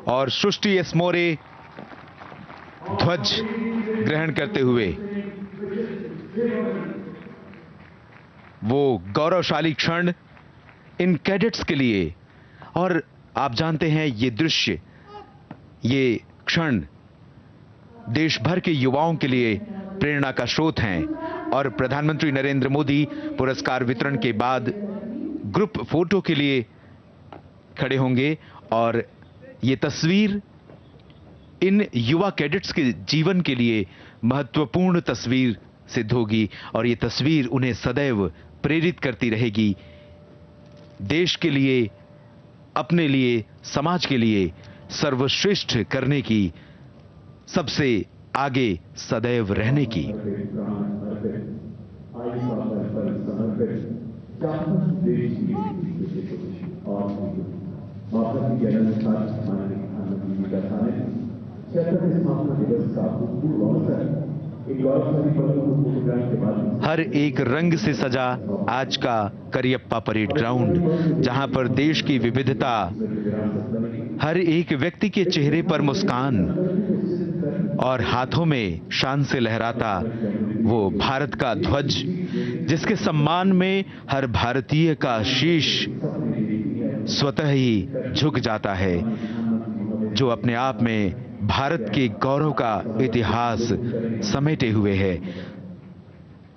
और सृष्टि एस मौर्य ध्वज ग्रहण करते हुए वो गौरवशाली क्षण इन कैडेट्स के लिए, और आप जानते हैं ये दृश्य, ये क्षण देश भर के युवाओं के लिए प्रेरणा का स्रोत हैं। और प्रधानमंत्री नरेंद्र मोदी पुरस्कार वितरण के बाद ग्रुप फोटो के लिए खड़े होंगे और ये तस्वीर इन युवा कैडेट्स के जीवन के लिए महत्वपूर्ण तस्वीर सिद्ध होगी और ये तस्वीर उन्हें सदैव प्रेरित करती रहेगी देश के लिए, अपने लिए, समाज के लिए सर्वश्रेष्ठ करने की, सबसे आगे सदैव रहने की। हर एक रंग से सजा आज का करियप्पा परेड ग्राउंड, जहां पर देश की विविधता, हर एक व्यक्ति के चेहरे पर मुस्कान और हाथों में शान से लहराता वो भारत का ध्वज, जिसके सम्मान में हर भारतीय का शीश स्वतः ही झुक जाता है, जो अपने आप में भारत के गौरव का इतिहास समेटे हुए है।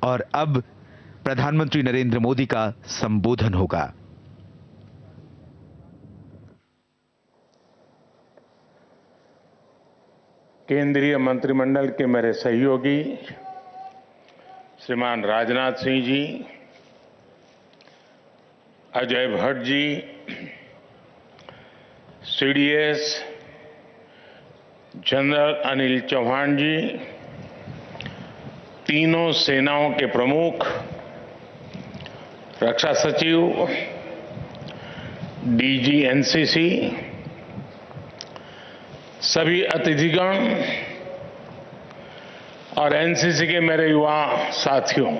और अब प्रधानमंत्री नरेंद्र मोदी का संबोधन होगा। केंद्रीय मंत्रिमंडल के मेरे सहयोगी श्रीमान राजनाथ सिंह जी, अजय भट्ट जी, सीडीएस जनरल अनिल चौहान जी, तीनों सेनाओं के प्रमुख, रक्षा सचिव, डीजी एनसीसी, सभी अतिथिगण और एनसीसी के मेरे युवा साथियों,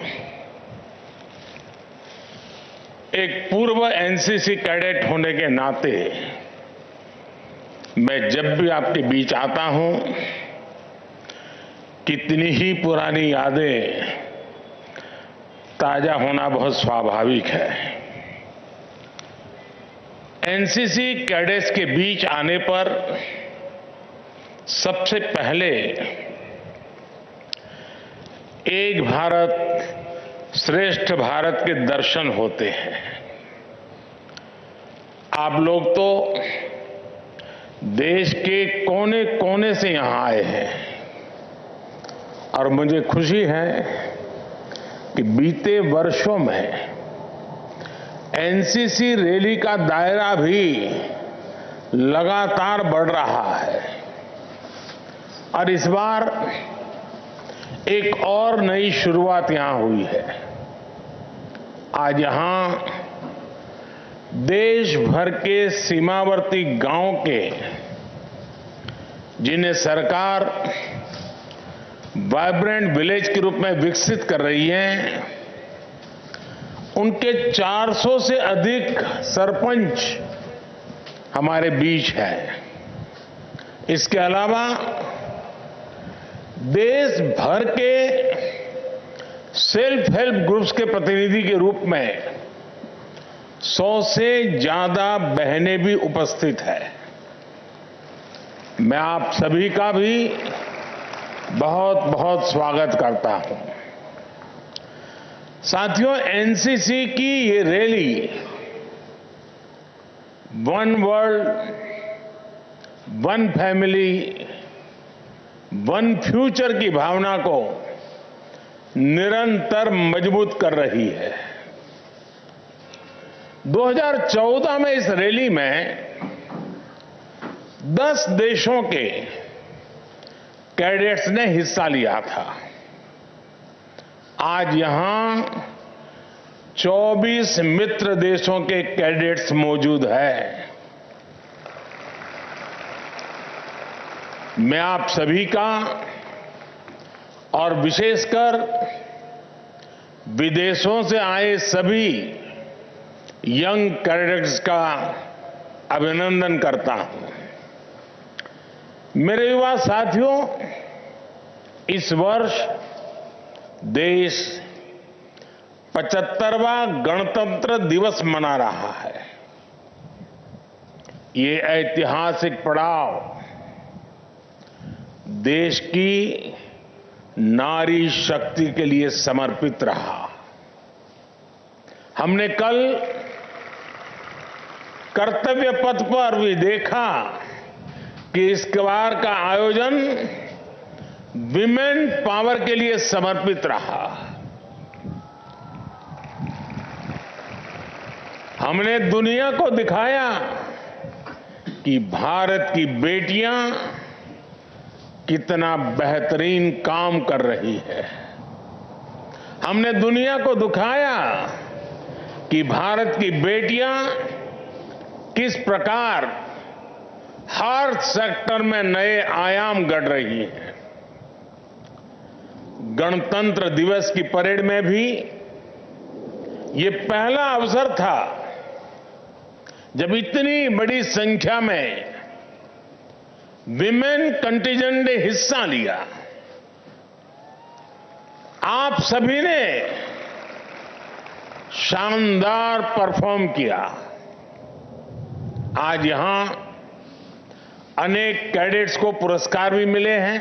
एक पूर्व एनसीसी कैडेट होने के नाते मैं जब भी आपके बीच आता हूं, कितनी ही पुरानी यादें ताजा होना बहुत स्वाभाविक है। एनसीसी कैडेट्स के बीच आने पर सबसे पहले एक भारत श्रेष्ठ भारत के दर्शन होते हैं। आप लोग तो देश के कोने कोने से यहां आए हैं और मुझे खुशी है कि बीते वर्षों में एनसीसी रैली का दायरा भी लगातार बढ़ रहा है और इस बार एक और नई शुरुआत यहां हुई है। आज यहां देश भर के सीमावर्ती गांव के, जिन्हें सरकार वाइब्रेंट विलेज के रूप में विकसित कर रही है, उनके 400 से अधिक सरपंच हमारे बीच हैं। इसके अलावा देश भर के सेल्फ हेल्प ग्रुप्स के प्रतिनिधि के रूप में 100 से ज्यादा बहनें भी उपस्थित है। मैं आप सभी का भी बहुत बहुत स्वागत करता हूं। साथियों, एनसीसी की ये rally one world, one family, one future की भावना को निरंतर मजबूत कर रही है। 2014 में इस रैली में 10 देशों के कैडेट्स ने हिस्सा लिया था। आज यहां 24 मित्र देशों के कैडेट्स मौजूद हैं। मैं आप सभी का और विशेषकर विदेशों से आए सभी यंग कैडेट्स का अभिनंदन करता हूं। मेरे युवा साथियों, इस वर्ष देश 75वां गणतंत्र दिवस मना रहा है। ये ऐतिहासिक पड़ाव देश की नारी शक्ति के लिए समर्पित रहा। हमने कल कर्तव्य पथ पर भी देखा कि इस बार का आयोजन विमेन पावर के लिए समर्पित रहा। हमने दुनिया को दिखाया कि भारत की बेटियां कितना बेहतरीन काम कर रही है। हमने दुनिया को दिखाया कि भारत की बेटियां किस प्रकार हर सेक्टर में नए आयाम गढ़ रही हैं। गणतंत्र दिवस की परेड में भी ये पहला अवसर था जब इतनी बड़ी संख्या में विमेन कंटिजेंट ने हिस्सा लिया। आप सभी ने शानदार परफॉर्म किया। आज यहां अनेक कैडेट्स को पुरस्कार भी मिले हैं।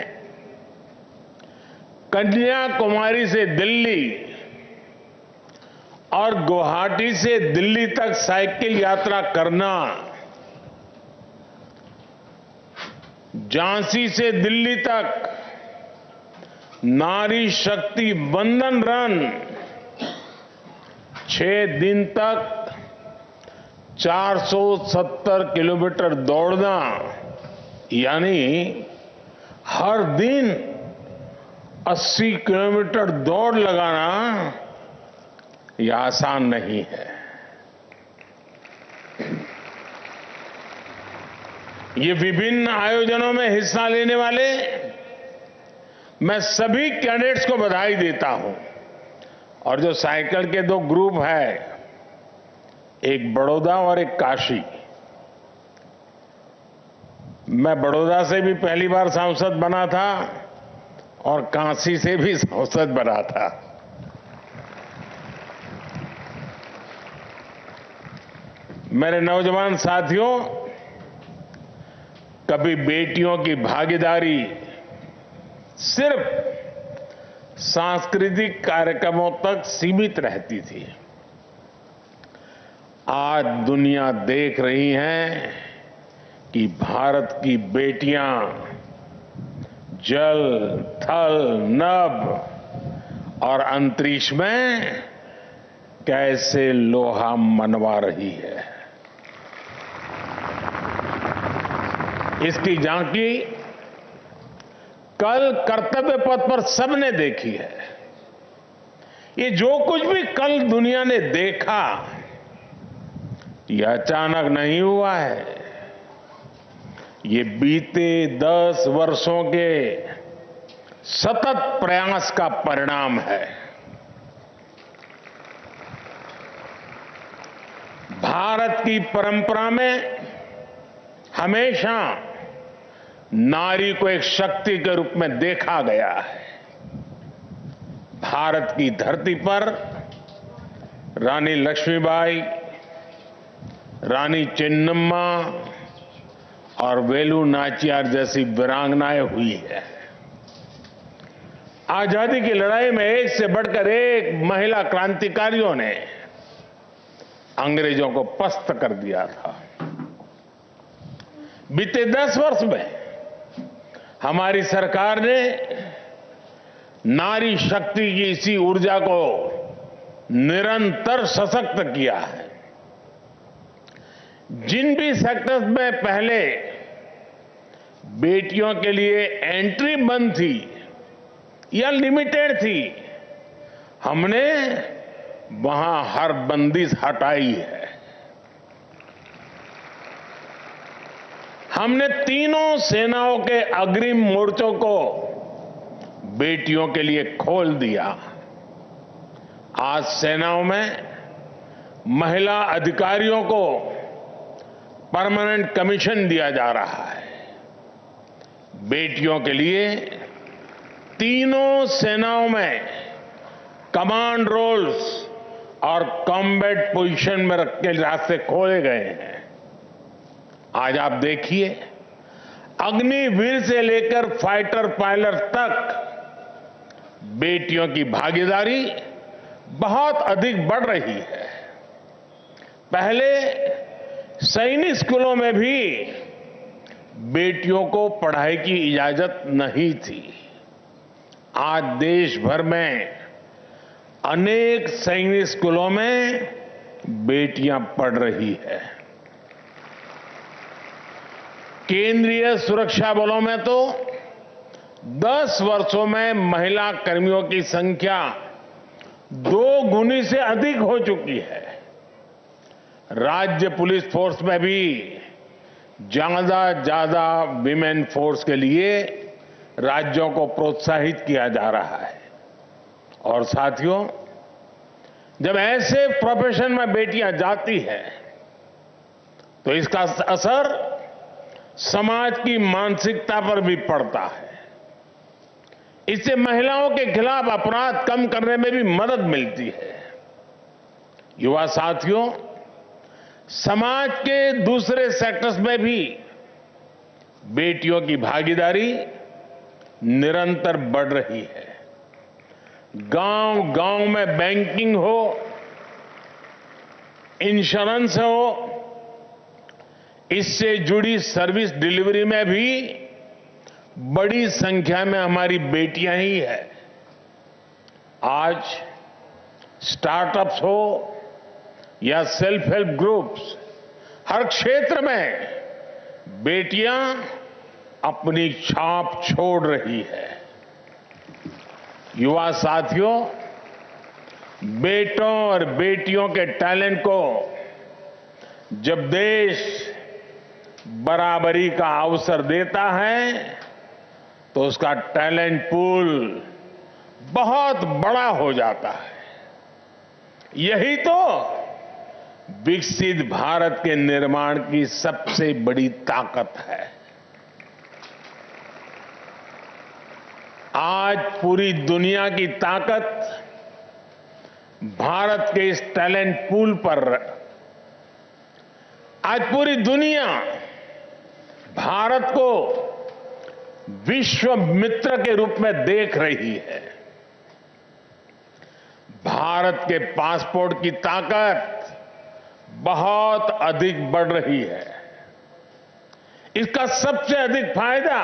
कन्याकुमारी से दिल्ली और गुवाहाटी से दिल्ली तक साइकिल यात्रा करना, झांसी से दिल्ली तक नारी शक्ति वंदन रन, 6 दिन तक 470 किलोमीटर दौड़ना, यानी हर दिन 80 किलोमीटर दौड़ लगाना, यह आसान नहीं है। ये विभिन्न आयोजनों में हिस्सा लेने वाले मैं सभी कैडेट्स को बधाई देता हूं। और जो साइकिल के 2 ग्रुप है, एक बड़ौदा और एक काशी। मैं बड़ौदा से भी पहली बार सांसद बना था और काशी से भी सांसद बना था। मेरे नौजवान साथियों, कभी बेटियों की भागीदारी सिर्फ सांस्कृतिक कार्यक्रमों तक सीमित रहती थी। आज दुनिया देख रही है कि भारत की बेटियां जल, थल, नभ और अंतरिक्ष में कैसे लोहा मनवा रही है। इसकी झांकी कल कर्तव्य पथ पर सबने देखी है। ये जो कुछ भी कल दुनिया ने देखा, यह अचानक नहीं हुआ है। ये बीते 10 वर्षों के सतत प्रयास का परिणाम है। भारत की परंपरा में हमेशा नारी को एक शक्ति के रूप में देखा गया है। भारत की धरती पर रानी लक्ष्मीबाई, रानी चेन्नम्मा और वेलु नाचियार जैसी वीरांगनाएं हुई है। आजादी की लड़ाई में एक से बढ़कर एक महिला क्रांतिकारियों ने अंग्रेजों को पस्त कर दिया था। बीते 10 वर्ष में हमारी सरकार ने नारी शक्ति की इसी ऊर्जा को निरंतर सशक्त किया है। जिन भी सेक्टर्स में पहले बेटियों के लिए एंट्री बंद थी या लिमिटेड थी, हमने वहां हर बंदिश हटाई है। हमने तीनों सेनाओं के अग्रिम मोर्चों को बेटियों के लिए खोल दिया। आज सेनाओं में महिला अधिकारियों को परमानेंट कमीशन दिया जा रहा है। बेटियों के लिए तीनों सेनाओं में कमांड रोल्स और कॉम्बैट पोजीशन में रख के रास्ते खोले गए हैं। आज आप देखिए, अग्निवीर से लेकर फाइटर पायलट तक बेटियों की भागीदारी बहुत अधिक बढ़ रही है। पहले सैनिक स्कूलों में भी बेटियों को पढ़ाई की इजाजत नहीं थी। आज देश भर में अनेक सैनिक स्कूलों में बेटियां पढ़ रही है। केंद्रीय सुरक्षा बलों में तो 10 वर्षों में महिला कर्मियों की संख्या 2 गुनी से अधिक हो चुकी है। राज्य पुलिस फोर्स में भी ज्यादा विमेन फोर्स के लिए राज्यों को प्रोत्साहित किया जा रहा है। और साथियों, जब ऐसे प्रोफेशन में बेटियां जाती हैं तो इसका असर समाज की मानसिकता पर भी पड़ता है। इससे महिलाओं के खिलाफ अपराध कम करने में भी मदद मिलती है। युवा साथियों, समाज के दूसरे सेक्टर्स में भी बेटियों की भागीदारी निरंतर बढ़ रही है। गांव-गांव में बैंकिंग हो, इंश्योरेंस हो, इससे जुड़ी सर्विस डिलीवरी में भी बड़ी संख्या में हमारी बेटियां ही हैं। आज स्टार्टअप्स हो या सेल्फ हेल्प ग्रुप्स, हर क्षेत्र में बेटियां अपनी छाप छोड़ रही है। युवा साथियों, बेटों और बेटियों के टैलेंट को जब देश बराबरी का अवसर देता है तो उसका टैलेंट पूल बहुत बड़ा हो जाता है। यही तो विकसित भारत के निर्माण की सबसे बड़ी ताकत है। आज पूरी दुनिया की ताकत भारत के इस टैलेंट पूल पर। आज पूरी दुनिया भारत को विश्व मित्र के रूप में देख रही है। भारत के पासपोर्ट की ताकत बहुत अधिक बढ़ रही है। इसका सबसे अधिक फायदा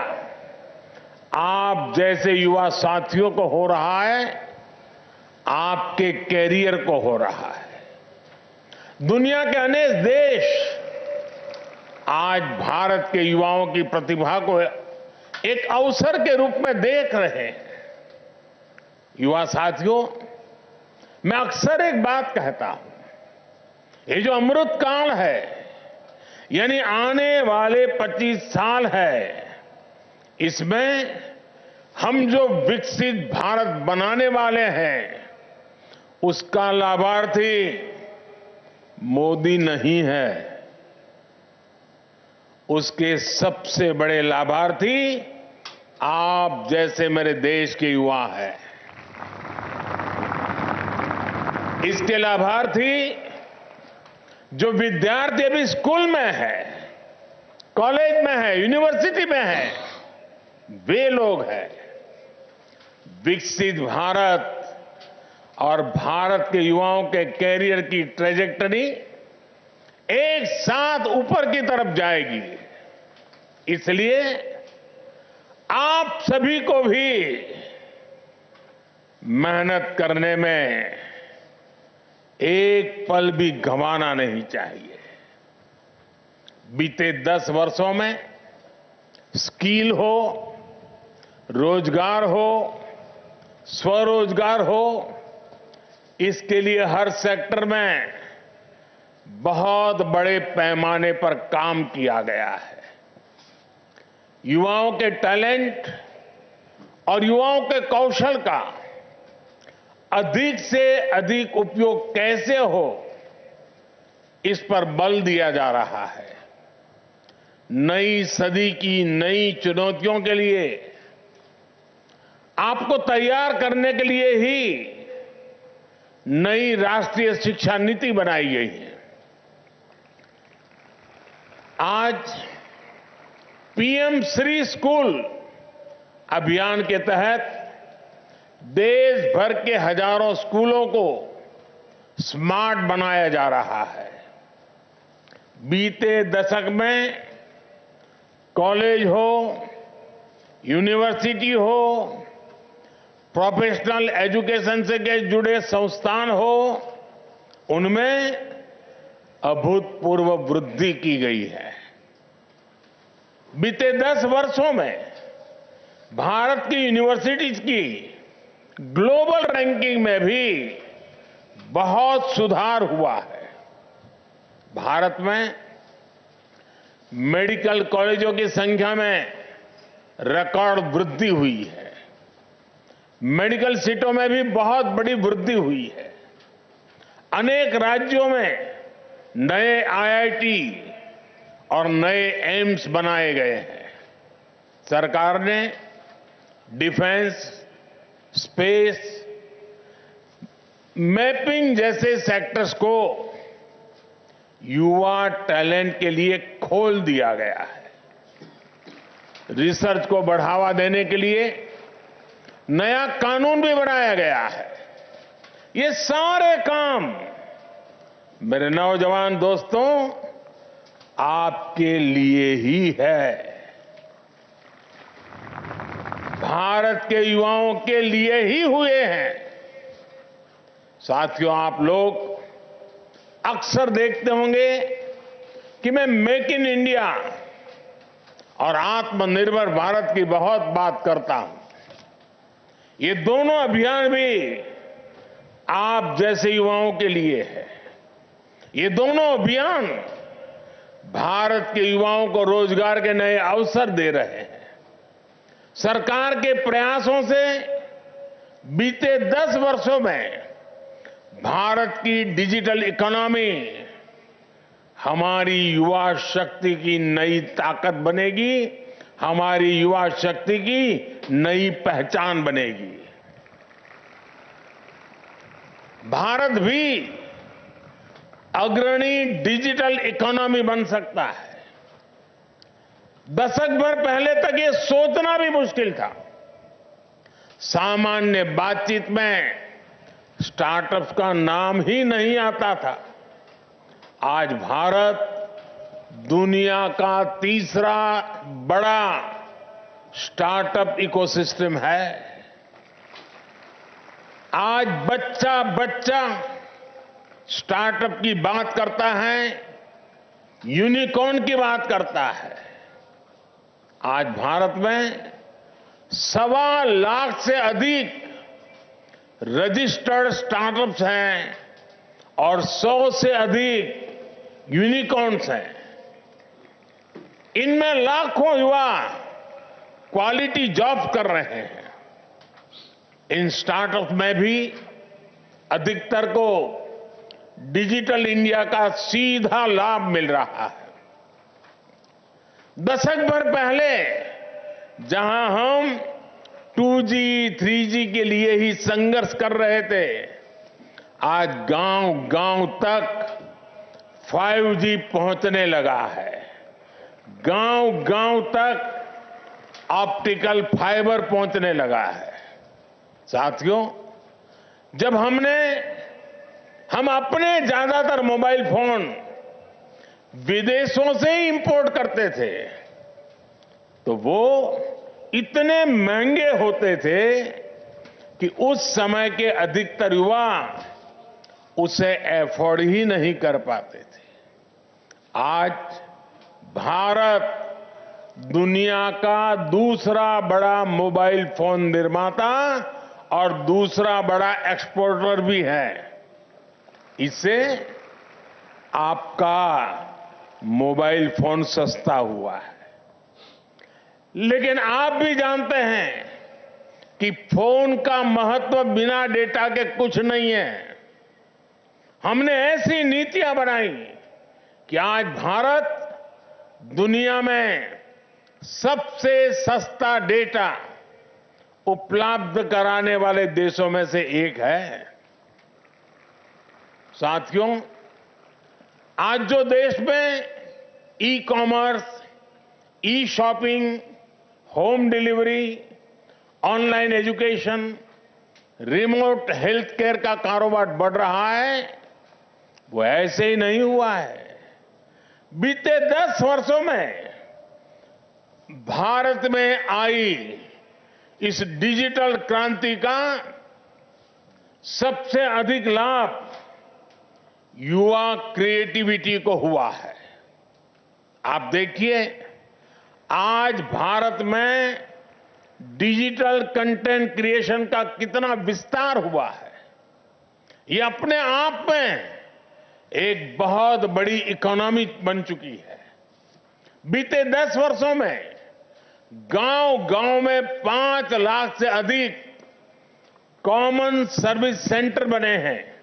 आप जैसे युवा साथियों को हो रहा है, आपके कैरियर को हो रहा है। दुनिया के अनेक देश आज भारत के युवाओं की प्रतिभा को एक अवसर के रूप में देख रहे हैं। युवा साथियों, मैं अक्सर एक बात कहता हूं, ये जो अमृत काल है, यानी आने वाले 25 साल है, इसमें हम जो विकसित भारत बनाने वाले हैं, उसका लाभार्थी मोदी नहीं है। उसके सबसे बड़े लाभार्थी आप जैसे मेरे देश के युवा हैं। इसके लाभार्थी जो विद्यार्थी अभी स्कूल में है, कॉलेज में है, यूनिवर्सिटी में है, वे लोग हैं। विकसित भारत और भारत के युवाओं के कैरियर की ट्रेजेक्टरी एक साथ ऊपर की तरफ जाएगी। इसलिए आप सभी को भी मेहनत करने में एक पल भी गंवाना नहीं चाहिए। बीते 10 वर्षों में स्किल हो, रोजगार हो, स्वरोजगार हो, इसके लिए हर सेक्टर में बहुत बड़े पैमाने पर काम किया गया है। युवाओं के टैलेंट और युवाओं के कौशल का अधिक से अधिक उपयोग कैसे हो, इस पर बल दिया जा रहा है। नई सदी की नई चुनौतियों के लिए आपको तैयार करने के लिए ही नई राष्ट्रीय शिक्षा नीति बनाई गई है। आज पीएम श्री स्कूल अभियान के तहत देश भर के हजारों स्कूलों को स्मार्ट बनाया जा रहा है। बीते दशक में कॉलेज हो, यूनिवर्सिटी हो, प्रोफेशनल एजुकेशन से के जुड़े संस्थान हो, उनमें अभूतपूर्व वृद्धि की गई है। बीते 10 वर्षों में भारत की यूनिवर्सिटीज की ग्लोबल रैंकिंग में भी बहुत सुधार हुआ है। भारत में मेडिकल कॉलेजों की संख्या में रिकॉर्ड वृद्धि हुई है। मेडिकल सीटों में भी बहुत बड़ी वृद्धि हुई है। अनेक राज्यों में नए आईआईटी और नए एम्स बनाए गए हैं। सरकार ने डिफेंस, स्पेस, मैपिंग जैसे सेक्टर्स को युवा टैलेंट के लिए खोल दिया गया है। रिसर्च को बढ़ावा देने के लिए नया कानून भी बनाया गया है। ये सारे काम मेरे नौजवान दोस्तों आपके लिए ही है, भारत के युवाओं के लिए ही हुए हैं। साथियों, आप लोग अक्सर देखते होंगे कि मैं मेक इन इंडिया और आत्मनिर्भर भारत की बहुत बात करता हूं। ये दोनों अभियान भी आप जैसे युवाओं के लिए है। ये दोनों अभियान भारत के युवाओं को रोजगार के नए अवसर दे रहे हैं। सरकार के प्रयासों से बीते 10 वर्षों में भारत की डिजिटल इकोनॉमी हमारी युवा शक्ति की नई ताकत बनेगी, हमारी युवा शक्ति की नई पहचान बनेगी। भारत भी अग्रणी डिजिटल इकोनॉमी बन सकता है। दशक भर पहले तक ये सोचना भी मुश्किल था। सामान्य बातचीत में स्टार्टअप्स का नाम ही नहीं आता था। आज भारत दुनिया का तीसरा बड़ा स्टार्टअप इकोसिस्टम है। आज बच्चा बच्चा स्टार्टअप की बात करता है, यूनिकॉर्न की बात करता है। आज भारत में 1.25 लाख से अधिक रजिस्टर्ड स्टार्टअप्स हैं और 100 से अधिक यूनिकॉर्न्स हैं। इनमें लाखों युवा क्वालिटी जॉब्स कर रहे हैं। इन स्टार्टअप में भी अधिकतर को डिजिटल इंडिया का सीधा लाभ मिल रहा है। दशक भर पहले जहां हम 2G, 3G के लिए ही संघर्ष कर रहे थे, आज गांव-गांव तक 5G पहुंचने लगा है। गांव-गांव तक ऑप्टिकल फाइबर पहुंचने लगा है। साथियों, जब हम अपने ज्यादातर मोबाइल फोन विदेशों से ही इंपोर्ट करते थे, तो वो इतने महंगे होते थे कि उस समय के अधिकतर युवा उसे अफोर्ड ही नहीं कर पाते थे। आज भारत दुनिया का दूसरा बड़ा मोबाइल फोन निर्माता और दूसरा बड़ा एक्सपोर्टर भी है। इससे आपका मोबाइल फोन सस्ता हुआ है। लेकिन आप भी जानते हैं कि फोन का महत्व बिना डेटा के कुछ नहीं है। हमने ऐसी नीतियां बनाई कि आज भारत दुनिया में सबसे सस्ता डेटा उपलब्ध कराने वाले देशों में से एक है। साथियों, आज जो देश में e commerce, e shopping, home delivery, online education, remote health care का कारोबार बढ़ रहा है, वो ऐसे ही नहीं हुआ है। बीते 10 वर्षों में भारत में आई इस डिजिटल क्रांति का सबसे अधिक लाभ युवा क्रिएटिविटी को हुआ है। आप देखिए, आज भारत में डिजिटल कंटेंट क्रिएशन का कितना विस्तार हुआ है। ये अपने आप में एक बहुत बड़ी इकोनॉमी बन चुकी है। बीते 10 वर्षों में गांव-गांव में 5 लाख से अधिक कॉमन सर्विस सेंटर बने हैं।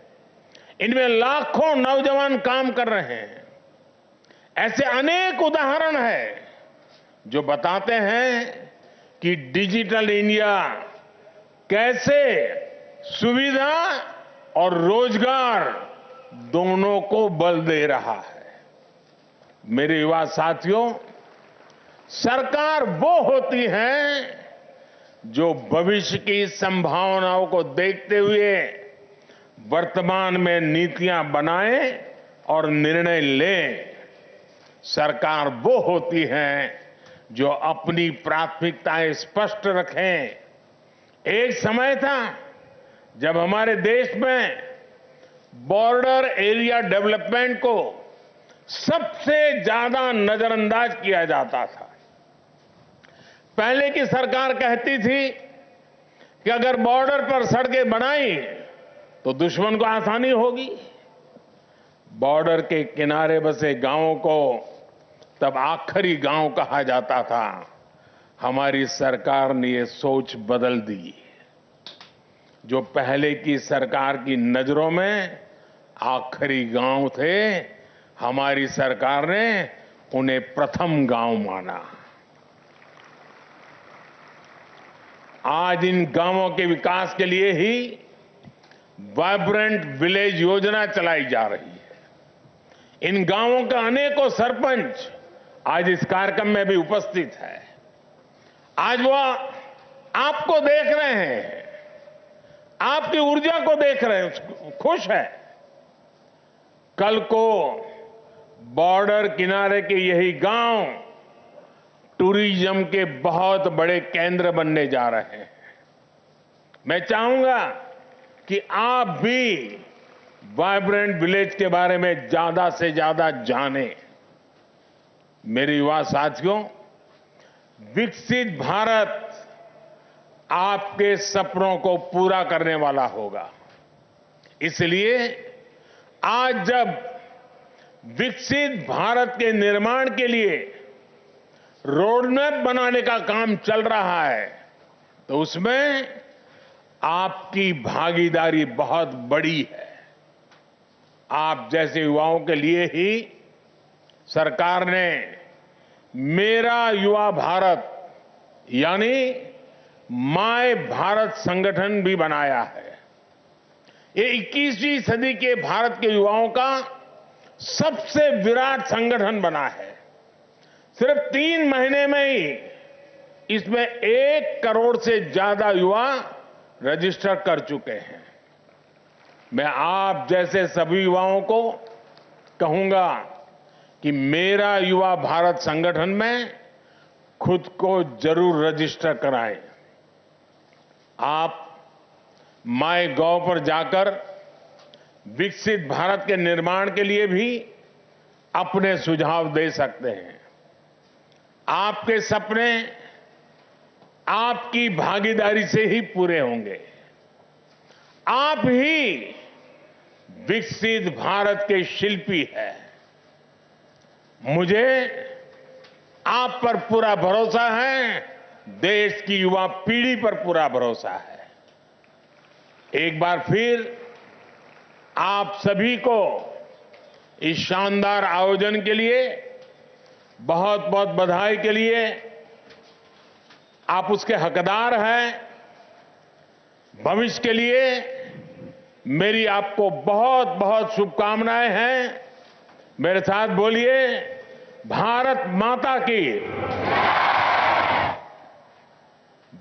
इनमें लाखों नौजवान काम कर रहे हैं। ऐसे अनेक उदाहरण हैं जो बताते हैं कि डिजिटल इंडिया कैसे सुविधा और रोजगार दोनों को बल दे रहा है। मेरे युवा साथियों, सरकार वो होती है जो भविष्य की संभावनाओं को देखते हुए वर्तमान में नीतियां बनाए और निर्णय ले। सरकार वो होती है जो अपनी प्राथमिकताएं स्पष्ट रखें। एक समय था जब हमारे देश में बॉर्डर एरिया डेवलपमेंट को सबसे ज्यादा नजरअंदाज किया जाता था। पहले की सरकार कहती थी कि अगर बॉर्डर पर सड़कें बनाई तो दुश्मन को आसानी होगी। बॉर्डर के किनारे बसे गांवों को तब आखिरी गांव कहा जाता था। हमारी सरकार ने ये सोच बदल दी। जो पहले की सरकार की नजरों में आखिरी गांव थे, हमारी सरकार ने उन्हें प्रथम गांव माना। आज इन गांवों के विकास के लिए ही वाइब्रेंट विलेज योजना चलाई जा रही है। इन गांवों के अनेकों सरपंच आज इस कार्यक्रम में भी उपस्थित है। आज वो आपको देख रहे हैं, आपकी ऊर्जा को देख रहे हैं, खुश है। कल को बॉर्डर किनारे के यही गांव टूरिज्म के बहुत बड़े केंद्र बनने जा रहे हैं। मैं चाहूंगा कि आप भी वाइब्रेंट विलेज के बारे में ज्यादा से ज्यादा जानें। मेरे युवा साथियों, विकसित भारत आपके सपनों को पूरा करने वाला होगा। इसलिए आज जब विकसित भारत के निर्माण के लिए रोडमैप बनाने का काम चल रहा है, तो उसमें आपकी भागीदारी बहुत बड़ी है। आप जैसे युवाओं के लिए ही सरकार ने मेरा युवा भारत यानी माय भारत संगठन भी बनाया है। ये 21वीं सदी के भारत के युवाओं का सबसे विराट संगठन बना है। सिर्फ 3 महीने में ही इसमें 1 करोड़ से ज्यादा युवा रजिस्टर कर चुके हैं। मैं आप जैसे सभी युवाओं को कहूंगा कि मेरा युवा भारत संगठन में खुद को जरूर रजिस्टर कराएं। आप MyGov पर जाकर विकसित भारत के निर्माण के लिए भी अपने सुझाव दे सकते हैं। आपके सपने आपकी भागीदारी से ही पूरे होंगे। आप ही विकसित भारत के शिल्पी हैं। मुझे आप पर पूरा भरोसा है, देश की युवा पीढ़ी पर पूरा भरोसा है। एक बार फिर आप सभी को इस शानदार आयोजन के लिए बहुत बहुत बधाई के लिए। आप उसके हकदार हैं। भविष्य के लिए मेरी आपको बहुत बहुत शुभकामनाएं हैं। मेरे साथ बोलिए, भारत माता की,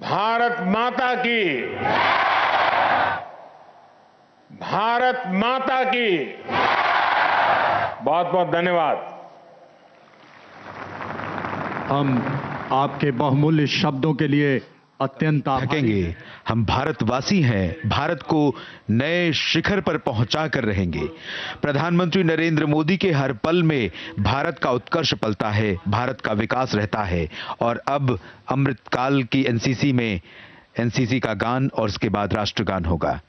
भारत माता की, भारत माता की। बहुत बहुत धन्यवाद। हम आपके बहुमूल्य शब्दों के लिए अत्यंत आभारी थकेंगे। हैं। हम भारतवासी हैं, भारत को नए शिखर पर पहुंचा कर रहेंगे। प्रधानमंत्री नरेंद्र मोदी के हर पल में भारत का उत्कर्ष पलता है, भारत का विकास रहता है। और अब अमृतकाल की एनसीसी में एनसीसी का गान और उसके बाद राष्ट्रगान होगा।